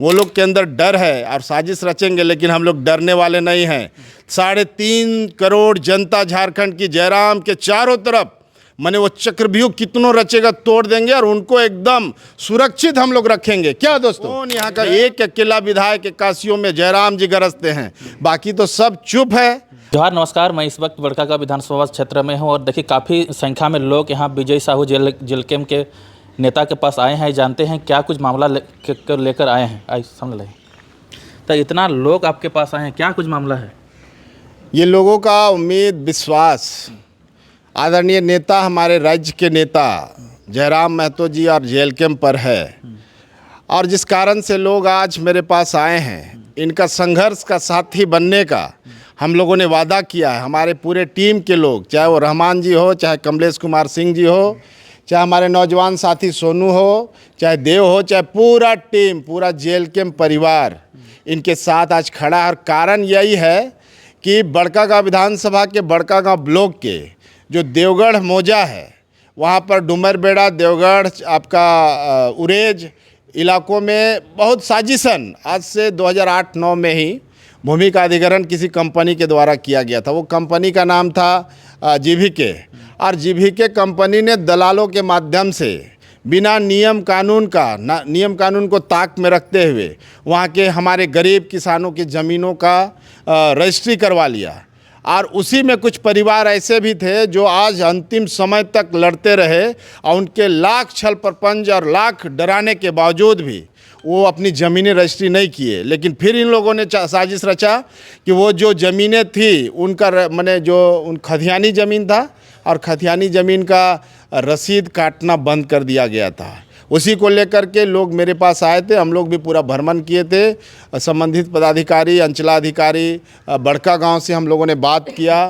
वो लोग के अंदर डर है और साजिश रचेंगे, लेकिन हम लोग डरने वाले नहीं हैं। 3.5 करोड़ जनता झारखंड की जयराम के चारों तरफ माने वो चक्रव्यूह कितनों रचेगा तोड़ देंगे और उनको एकदम सुरक्षित हम लोग रखेंगे। क्या दोस्तों, कौन यहाँ का एक अकेला विधायक काशियों में जयराम जी गरजते हैं, बाकी तो सब चुप है। जोहार, नमस्कार। मैं इस वक्त बड़कागांव विधानसभा क्षेत्र में हूं और देखिए काफ़ी संख्या में लोग यहाँ विजय साहू जेलकेम के नेता के पास आए हैं। जानते हैं क्या कुछ मामला लेकर आए हैं। आई समझ लें तो इतना लोग आपके पास आए हैं, क्या कुछ मामला है? ये लोगों का उम्मीद विश्वास आदरणीय नेता, हमारे राज्य के नेता जयराम महतो जी और जेलकेम पर है, और जिस कारण से लोग आज मेरे पास आए हैं, इनका संघर्ष का साथी बनने का हम लोगों ने वादा किया है। हमारे पूरे टीम के लोग, चाहे वो रहमान जी हो, चाहे कमलेश कुमार सिंह जी हो, चाहे हमारे नौजवान साथी सोनू हो, चाहे देव हो, चाहे पूरा टीम, पूरा जेलकेम परिवार इनके साथ आज खड़ा है। और कारण यही है कि बड़कागांव विधानसभा के बड़कागांव ब्लॉक के जो देवगढ़ मौजा है, वहाँ पर डुमरबेड़ा, देवगढ़, आपका उरेज इलाकों में बहुत साजिशन आज से 2008-9 में ही भूमि का अधिग्रहण किसी कंपनी के द्वारा किया गया था। वो कंपनी का नाम था जीवीके, और जीवीके कंपनी ने दलालों के माध्यम से बिना नियम कानून को ताक में रखते हुए वहाँ के हमारे गरीब किसानों की ज़मीनों का रजिस्ट्री करवा लिया। और उसी में कुछ परिवार ऐसे भी थे जो आज अंतिम समय तक लड़ते रहे, और उनके लाख छल प्रपंच और लाख डराने के बावजूद भी वो अपनी ज़मीनें रजिस्ट्री नहीं किए। लेकिन फिर इन लोगों ने साजिश रचा कि वो जो ज़मीनें थी उनका माने जो उन खतियानी ज़मीन था, और खतियानी ज़मीन का रसीद काटना बंद कर दिया गया था। उसी को लेकर के लोग मेरे पास आए थे। हम लोग भी पूरा भ्रमण किए थे, संबंधित पदाधिकारी, अंचलाधिकारी बड़कागांव से हम लोगों ने बात किया,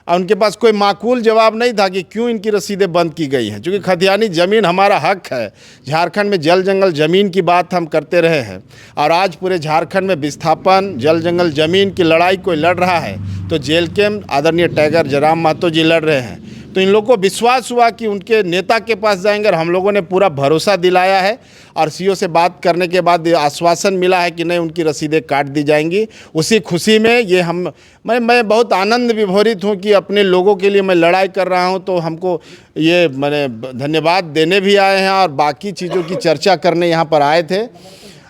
और उनके पास कोई माकूल जवाब नहीं था कि क्यों इनकी रसीदें बंद की गई हैं। क्योंकि खतियानी ज़मीन हमारा हक है। झारखंड में जल जंगल ज़मीन की बात हम करते रहे हैं, और आज पूरे झारखंड में विस्थापन, जल जंगल ज़मीन की लड़ाई कोई लड़ रहा है तो जेलकेम आदरणीय टाइगर जयराम महतो जी लड़ रहे हैं। तो इन लोगों को विश्वास हुआ कि उनके नेता के पास जाएंगे, और हम लोगों ने पूरा भरोसा दिलाया है। और सीओ से बात करने के बाद आश्वासन मिला है कि नहीं, उनकी रसीदें काट दी जाएंगी। उसी खुशी में ये मैं बहुत आनंद विभोरित हूँ कि अपने लोगों के लिए मैं लड़ाई कर रहा हूँ। तो हमको ये मैंने धन्यवाद देने भी आए हैं, और बाकी चीज़ों की चर्चा करने यहाँ पर आए थे।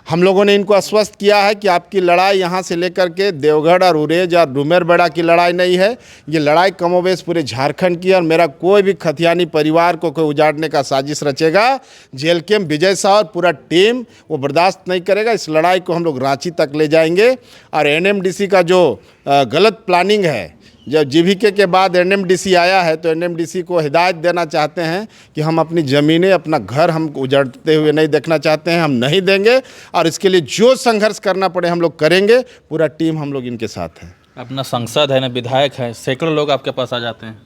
हम लोगों ने इनको आश्वस्त किया है कि आपकी लड़ाई यहाँ से लेकर के देवगढ़ और उरेज और डुमरबेड़ा की लड़ाई नहीं है, ये लड़ाई कमोबेश पूरे झारखंड की है। और मेरा कोई भी खतियानी परिवार को कोई उजाड़ने का साजिश रचेगा, जेलकेम विजय साहू और पूरा टीम वो बर्दाश्त नहीं करेगा। इस लड़ाई को हम लोग रांची तक ले जाएंगे। और एनएमडीसी का जो गलत प्लानिंग है, जब जीवीके के बाद एनएमडीसी आया है, तो एनएमडीसी को हिदायत देना चाहते हैं कि हम अपनी ज़मीनें, अपना घर हम उजड़ते हुए नहीं देखना चाहते हैं। हम नहीं देंगे, और इसके लिए जो संघर्ष करना पड़े हम लोग करेंगे। पूरा टीम हम लोग इनके साथ है। अपना सांसद है ना, विधायक है, सैकड़ों लोग आपके पास आ जाते हैं।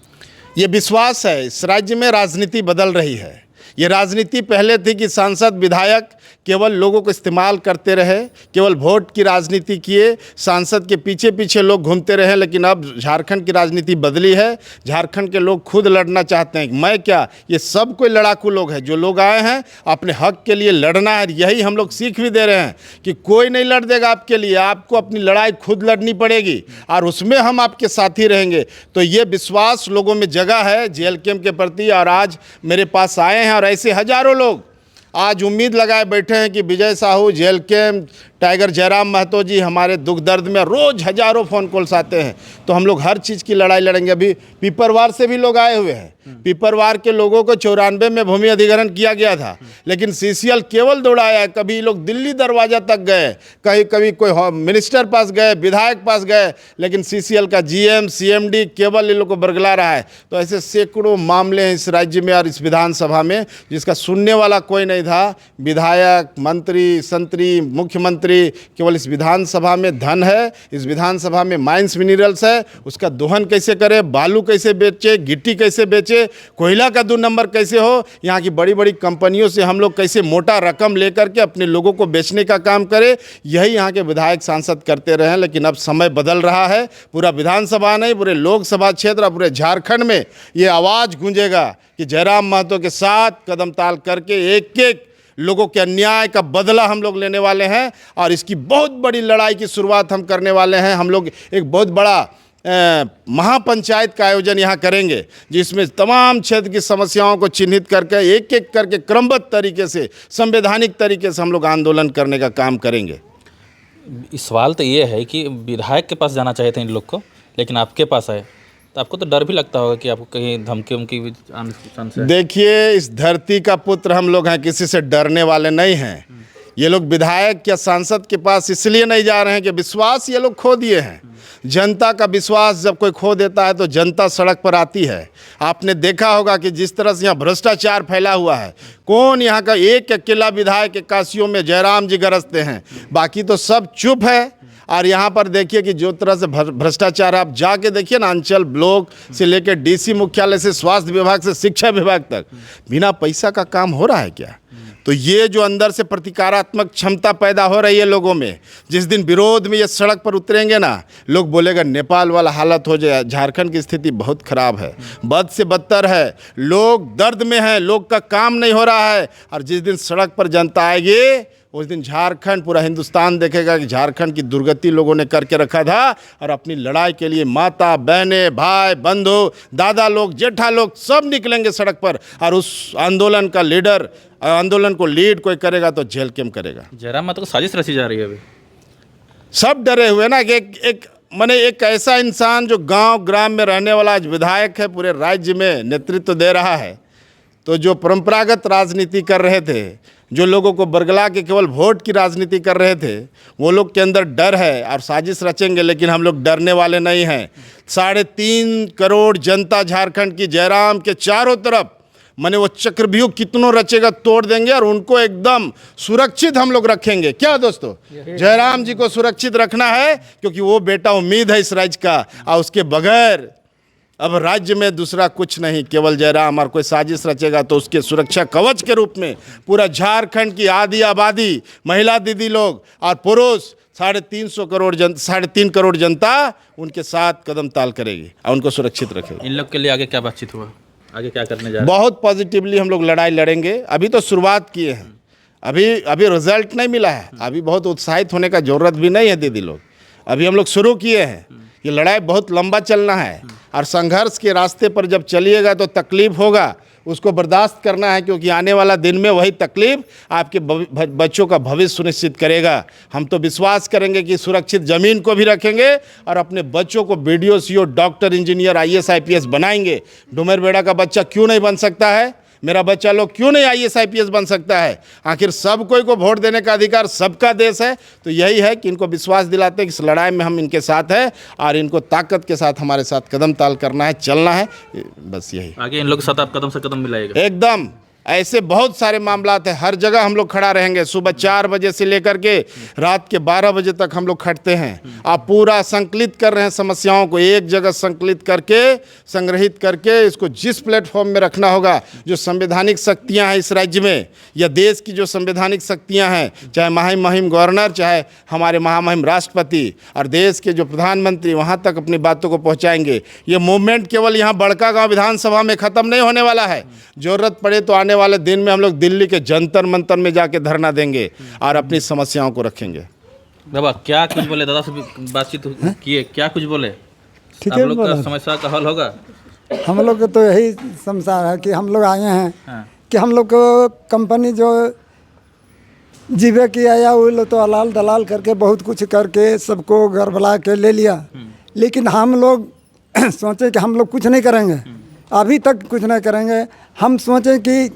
ये विश्वास है। इस राज्य में राजनीति बदल रही है। ये राजनीति पहले थी कि सांसद विधायक केवल लोगों को इस्तेमाल करते रहे, केवल वोट की राजनीति किए, सांसद के पीछे पीछे लोग घूमते रहे। लेकिन अब झारखंड की राजनीति बदली है। झारखंड के लोग खुद लड़ना चाहते हैं। मैं क्या, ये सब कोई लड़ाकू लोग हैं। जो लोग आए हैं अपने हक के लिए लड़ना है। यही हम लोग सीख भी दे रहे हैं कि कोई नहीं लड़ देगा आपके लिए, आपको अपनी लड़ाई खुद लड़नी पड़ेगी, और उसमें हम आपके साथी रहेंगे। तो ये विश्वास लोगों में जगह है जेलकेम के प्रति, और आज मेरे पास आए हैं। और ऐसे हजारों लोग आज उम्मीद लगाए बैठे हैं कि विजय साहू, जेलकेम, टाइगर जयराम महतो जी हमारे दुख दर्द में रोज़ हजारों फ़ोन कॉल्स आते हैं। तो हम लोग हर चीज़ की लड़ाई लड़ेंगे। अभी पिपरवार से भी लोग आए हुए हैं। पिपरवार के लोगों को 94 में भूमि अधिग्रहण किया गया था, लेकिन सीसीएल केवल दौड़ाया है। कभी लोग दिल्ली दरवाजा तक गए, कभी कोई मिनिस्टर पास गए, विधायक पास गए, लेकिन सीसीएल का जीएम, सीएमडी केवल इन लोग को बरगला रहा है। तो ऐसे सैकड़ों मामले हैं इस राज्य में और इस विधानसभा में, जिसका सुनने वाला कोई नहीं था। विधायक, मंत्री, संतरी, मुख्यमंत्री, केवल इस विधानसभा में धन है, इस विधानसभा में माइंस मिनरल्स है, उसका दोहन कैसे करे, बालू कैसे बेचे, गिट्टी कैसे बेचे, कोयला का 2 नंबर कैसे हो, यहाँ की बड़ी बड़ी कंपनियों से हम लोग कैसे मोटा रकम लेकर के अपने लोगों को बेचने का काम करें, यही यहाँ के विधायक सांसद करते रहे। लेकिन अब समय बदल रहा है। पूरा विधानसभा नहीं, पूरे लोकसभा क्षेत्र, पूरे झारखंड में ये आवाज़ गूंजेगा कि जयराम महतो के साथ कदम ताल करके एक एक लोगों के अन्याय का बदला हम लोग लेने वाले हैं और इसकी बहुत बड़ी लड़ाई की शुरुआत हम करने वाले हैं। हम लोग एक बहुत बड़ा महापंचायत का आयोजन यहाँ करेंगे, जिसमें तमाम क्षेत्र की समस्याओं को चिन्हित करके एक एक करके क्रमबद्ध तरीके से, संवैधानिक तरीके से हम लोग आंदोलन करने का काम करेंगे। सवाल तो ये है कि विधायक के पास जाना चाहिए था इन लोग को, लेकिन आपके पास है, तो आपको तो डर भी लगता होगा कि आपको कहीं धमकी उमकी भी आने से। देखिए, इस धरती का पुत्र हम लोग हैं, किसी से डरने वाले नहीं हैं। ये लोग विधायक या सांसद के पास इसलिए नहीं जा रहे हैं कि विश्वास ये लोग खो दिए हैं। जनता का विश्वास जब कोई खो देता है तो जनता सड़क पर आती है। आपने देखा होगा कि जिस तरह से यहाँ भ्रष्टाचार फैला हुआ है, कौन यहाँ का एक अकेला विधायक काशियों में जयराम जी गरजते हैं, बाकी तो सब चुप है। और यहाँ पर देखिए कि जो तरह से भ्रष्टाचार, आप जाके देखिए ना, अंचल ब्लॉक से लेकर डीसी मुख्यालय से स्वास्थ्य विभाग से शिक्षा विभाग तक बिना पैसा का काम हो रहा है क्या? तो ये जो अंदर से प्रतिकारात्मक क्षमता पैदा हो रही है लोगों में, जिस दिन विरोध में ये सड़क पर उतरेंगे ना, लोग बोलेगा नेपाल वाला हालत हो जाए। झारखंड की स्थिति बहुत खराब है, बद से बदतर है, लोग दर्द में हैं, लोग का काम नहीं हो रहा है। और जिस दिन सड़क पर जनता आएगी, उस दिन झारखंड, पूरा हिंदुस्तान देखेगा कि झारखंड की दुर्गति लोगों ने करके रखा था। और अपनी लड़ाई के लिए माता बहनें, भाई बंधु, दादा लोग, जेठा लोग सब निकलेंगे सड़क पर। और उस आंदोलन का लीडर, आंदोलन को लीड कोई करेगा तो जेल केम करेगा। जयराम महतो को साजिश रची जा रही है अभी। सब डरे हुए ना कि एक ऐसा इंसान जो गांव ग्राम में रहने वाला आज विधायक है, पूरे राज्य में नेतृत्व दे रहा है। तो जो परंपरागत राजनीति कर रहे थे, जो लोगों को बरगला के केवल वोट की राजनीति कर रहे थे, वो लोग के अंदर डर है और साजिश रचेंगे। लेकिन हम लोग डरने वाले नहीं हैं। 3.5 करोड़ जनता झारखंड की जयराम के चारों तरफ, माने वो चक्रव्यूह कितनों रचेगा तोड़ देंगे और उनको एकदम सुरक्षित हम लोग रखेंगे। क्या दोस्तों, जयराम जी को सुरक्षित रखना है, क्योंकि वो बेटा उम्मीद है इस राज्य का, और उसके बगैर अब राज्य में दूसरा कुछ नहीं, केवल जयराम। और कोई साजिश रचेगा तो उसके सुरक्षा कवच के रूप में पूरा झारखंड की आधी आबादी, महिला दीदी लोग और पुरुष, 3.5 करोड़ जनता उनके साथ कदम ताल करेगी और उनको सुरक्षित रखेगी। इन लोग के लिए आगे क्या बातचीत हुआ, आगे क्या करने जा रहे हैं? बहुत पॉजिटिवली हम लोग लड़ाई लड़ेंगे। अभी तो शुरुआत किए हैं, अभी रिजल्ट नहीं मिला है। अभी बहुत उत्साहित होने का जरूरत भी नहीं है दीदी लोग, अभी हम लोग शुरू किए हैं। ये लड़ाई बहुत लंबा चलना है और संघर्ष के रास्ते पर जब चलिएगा तो तकलीफ होगा, उसको बर्दाश्त करना है, क्योंकि आने वाला दिन में वही तकलीफ आपके बच्चों का भविष्य सुनिश्चित करेगा। हम तो विश्वास करेंगे कि सुरक्षित ज़मीन को भी रखेंगे और अपने बच्चों को BDO, CO, doctor, engineer, IAS, IPS बनाएंगे। डुमरबेड़ा का बच्चा क्यों नहीं बन सकता है? मेरा बच्चा लोग क्यों नहीं IAS, IPS बन सकता है? आखिर सब कोई को वोट देने का अधिकार सबका देश है। तो यही है कि इनको विश्वास दिलाते हैं कि इस लड़ाई में हम इनके साथ हैं और इनको ताकत के साथ हमारे साथ कदम ताल करना है, चलना है, बस यही। आगे इन लोग के साथ आप कदम से कदम मिलाएगा? एकदम। ऐसे बहुत सारे मामलात हैं, हर जगह हम लोग खड़ा रहेंगे। सुबह 4 बजे से लेकर के रात के 12 बजे तक हम लोग खटते हैं। आप पूरा संकलित कर रहे हैं समस्याओं को, एक जगह संकलित करके, संग्रहित करके इसको जिस प्लेटफॉर्म में रखना होगा, जो संवैधानिक शक्तियां हैं इस राज्य में या देश की जो संवैधानिक शक्तियां हैं, चाहे महामहिम गवर्नर, चाहे हमारे महामहिम राष्ट्रपति और देश के जो प्रधानमंत्री, वहाँ तक अपनी बातों को पहुँचाएंगे। ये मूवमेंट केवल यहाँ बड़कागांव विधानसभा में ख़त्म नहीं होने वाला है। ज़रूरत पड़े तो आने वाले दिन में हम लोग दिल्ली के जंतर मंतर में जाके धरना देंगे और अपनी समस्याओं को रखेंगे। बाबा क्या कुछ बोले, दादा से बातचीत किए, क्या कुछ बोले? ठीक आप है, लोग का समस्या का हल होगा? हम लोग को तो यही संसार है कि हम लोग आए हैं। हाँ। कि हम लोग को कंपनी जो जीवे की आया वो लोग तो अलाल दलाल करके बहुत कुछ करके सबको गड़बड़ा के ले लिया। लेकिन हम लोग सोचे कि हम लोग कुछ नहीं करेंगे, अभी तक कुछ नहीं करेंगे। हम सोचें कि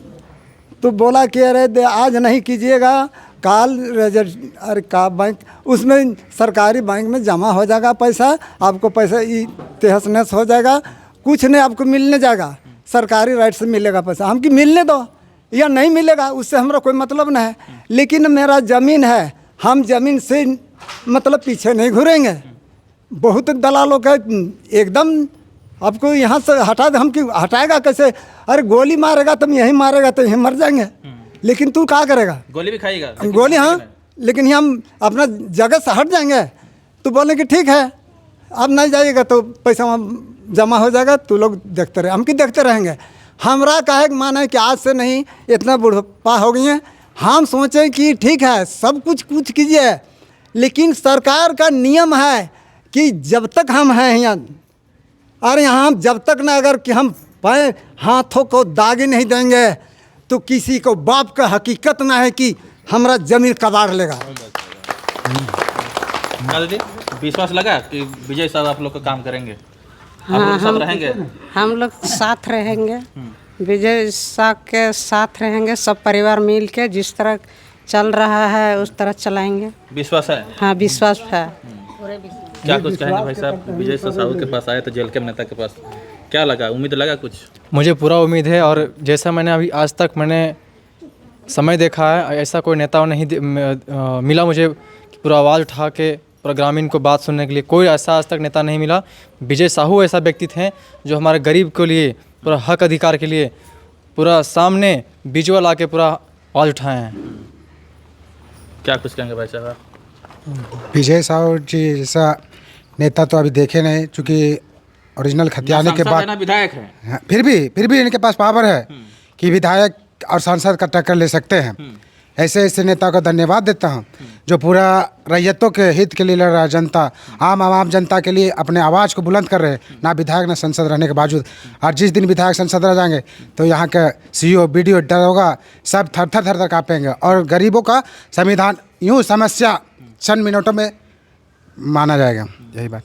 तो बोला कि अरे आज नहीं कीजिएगा, काल अरे का बैंक, उसमें सरकारी बैंक में जमा हो जाएगा पैसा, आपको पैसा तहस नहस हो जाएगा, कुछ नहीं आपको मिलने जाएगा, सरकारी राइट से मिलेगा पैसा। हम कि मिलने दो या नहीं मिलेगा, उससे हमारा कोई मतलब नहीं है। लेकिन मेरा ज़मीन है, हम ज़मीन से मतलब पीछे नहीं घूरेंगे। बहुत दलालों का एकदम आपको यहाँ से हटा दे, हम कि हटाएगा कैसे? अरे गोली मारेगा तुम, यहीं मारेगा तो यहीं मर जाएंगे। लेकिन तू क्या करेगा? गोली भी खाएगा? गोली, हाँ, लेकिन यहाँ हम अपना जगह से हट जाएंगे तो बोले कि ठीक है अब नहीं जाइएगा तो पैसा वहाँ जमा हो जाएगा, तू लोग देखते रहे। हम कि देखते रहेंगे। हमरा काहे माना है कि आज से नहीं, इतना बुढ़प्पा हो गई हैं, हम सोचें कि ठीक है सब कुछ कीजिए, लेकिन सरकार का नियम है कि जब तक हम हैं यहाँ, और यहाँ जब तक ना अगर कि हम पैर हाथों को दागे नहीं देंगे तो किसी को बाप का हकीकत ना है कि हमारा जमीन कबाड़ लेगा। दीदी विश्वास लगा कि विजय साहब आप लोग का काम करेंगे? आप लोग सब रहेंगे? हम लोग साथ रहेंगे, विजय साहब के साथ रहेंगे, सब परिवार मिल के जिस तरह चल रहा है उस तरह चलाएंगे। विश्वास है? हाँ विश्वास है। क्या कुछ कहेंगे भाई साहब? विजय साहू के पास आए तो जेल के नेता के पास, क्या लगा, उम्मीद लगा कुछ? मुझे पूरा उम्मीद है, और जैसा मैंने अभी आज तक मैंने समय देखा है, ऐसा कोई नेता नहीं मिला मुझे कि पूरा आवाज़ उठा के पूरा ग्रामीण को बात सुनने के लिए, कोई ऐसा आज तक नेता नहीं मिला। विजय साहू ऐसा व्यक्ति थे जो हमारे गरीब के लिए, पूरा हक अधिकार के लिए पूरा सामने विजुअल आके पूरा आवाज़ उठाए हैं। क्या कुछ कहेंगे भाई साहब? विजय साहू जी जैसा नेता तो अभी देखे नहीं, चूँकि ओरिजिनल खतियाने के बाद विधायक है, हाँ, फिर भी इनके पास पावर है कि विधायक और सांसद का टक्कर ले सकते हैं। ऐसे ऐसे नेता को धन्यवाद देता हूँ जो पूरा रैयतों के हित के लिए लड़ रहा है, जनता आम जनता के लिए अपने आवाज़ को बुलंद कर रहे हैं, ना विधायक ना सांसद रहने के बावजूद। और जिस दिन विधायक सांसद रह जाएंगे तो यहाँ के सीईओ बीडीओ दरोगा सब थर थर काँपेंगे, और गरीबों का संविधान यूँ समस्या 6 मिनटों में माना जाएगा। यही बात।